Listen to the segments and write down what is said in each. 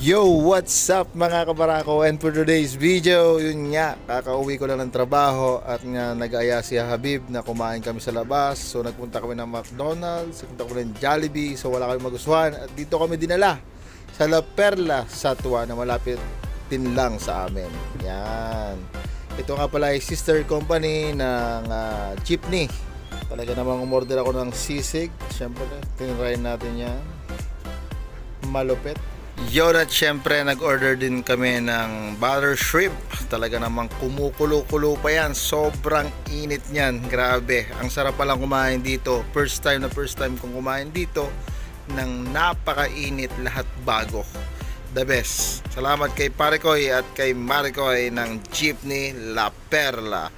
Yo, what's up mga kabarako? And for today's video, yun nga, kakauwi ko lang ng trabaho at nga nag-aya si Habib na kumain kami sa labas. So nagpunta kami ng McDonald's, nagpunta kami ng Jollibee, so wala kami magustuhan. At dito kami dinala sa La Perla, Satwa, na malapit din lang sa amin. Yan. Ito nga pala ay sister company ng jeepney. Talaga namang umorder ako ng sisig. Siyempre, tinry natin yan. Malupit. Yun, at syempre nag-order din kami ng butter shrimp. Talaga namang kumukulo-kulo pa yan. Sobrang init niyan. Grabe. Ang sarap palang kumain dito. First time kong kumain dito ng napakainit, lahat bago. The best. Salamat kay Parekoy at kay Maricoy ng Jeepney La Perla.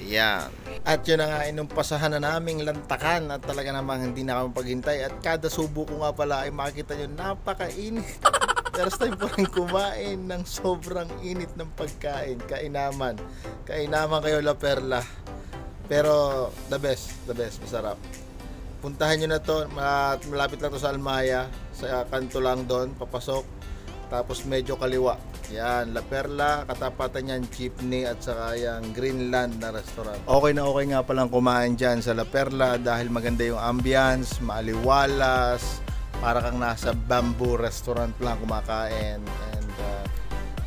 Yan. At yun na nga, inumpasahan na naming lantakan at talaga namang hindi na kami paghintay. At kada subo ko nga pala ay makikita nyo, napakainit. First time po rin kumain ng sobrang init ng pagkain. Kainaman kayo La Perla. Pero the best, masarap. Puntahan nyo na to, malapit lang to sa Almaya. Sa kanto lang doon, papasok. Tapos medyo kaliwa. Yan, La Perla, katapatan yan, jeepney at saka yung Greenland na restaurant. Okay na okay nga palang kumain dyan sa La Perla dahil maganda yung ambience, maaliwalas, para kang nasa bamboo restaurant lang kumakain. And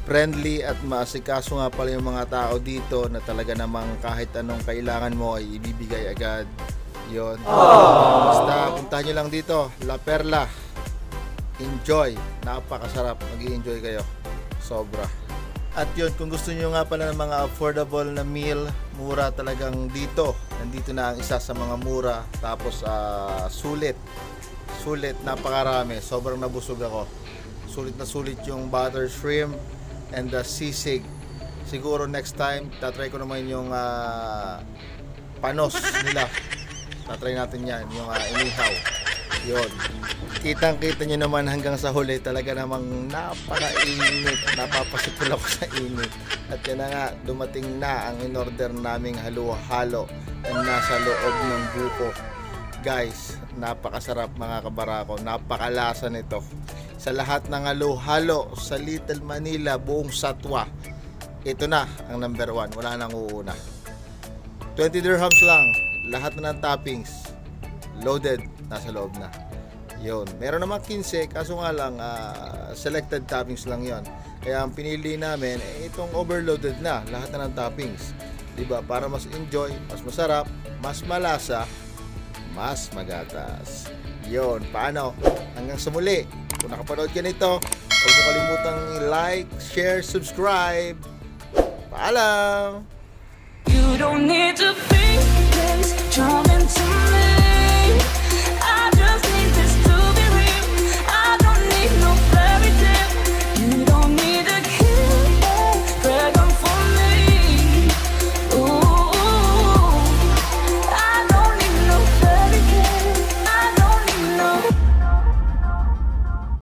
friendly at maasikaso nga pala yung mga tao dito na talaga namang kahit anong kailangan mo ay ibibigay agad. Yun. Basta puntahan nyo lang dito, La Perla. Enjoy, napakasarap, mag-i-enjoy kayo. Sobra. At yun, kung gusto nyo nga pala ng mga affordable na meal, mura talagang dito. Nandito na ang isa sa mga mura. Tapos sulit, napakarami. Sobrang nabusog ako. Sulit na sulit yung butter shrimp and the sisig. Siguro next time tatry ko naman yung panos nila. Tatry natin yan, yung inihaw. Yun. Kitang-kita nyo naman hanggang sa huli, talaga namang napakainit. Napapasipul ako sa init. At yan na nga, dumating na ang in-order naming halo-halo na nasa loob ng buko. Guys, napakasarap mga kabarako. Napakalasa nito. Sa lahat ng halo-halo sa Little Manila, buong Satwa, ito na ang number 1. Wala nang uuna. 20 dirhams lang. Lahat na ng toppings loaded, nasa loob na. Yun. Meron naman 15, kaso nga lang selected toppings lang yon. Kaya ang pinili namin itong overloaded na, lahat na ng toppings. Diba? Para mas enjoy, mas masarap, mas malasa, mas magatas. Yun. Paano? Hanggang sa muli. Kung nakapanood ka nito, huwag mo kalimutang i-like, share, subscribe. Paalam! You don't need to think this, jump into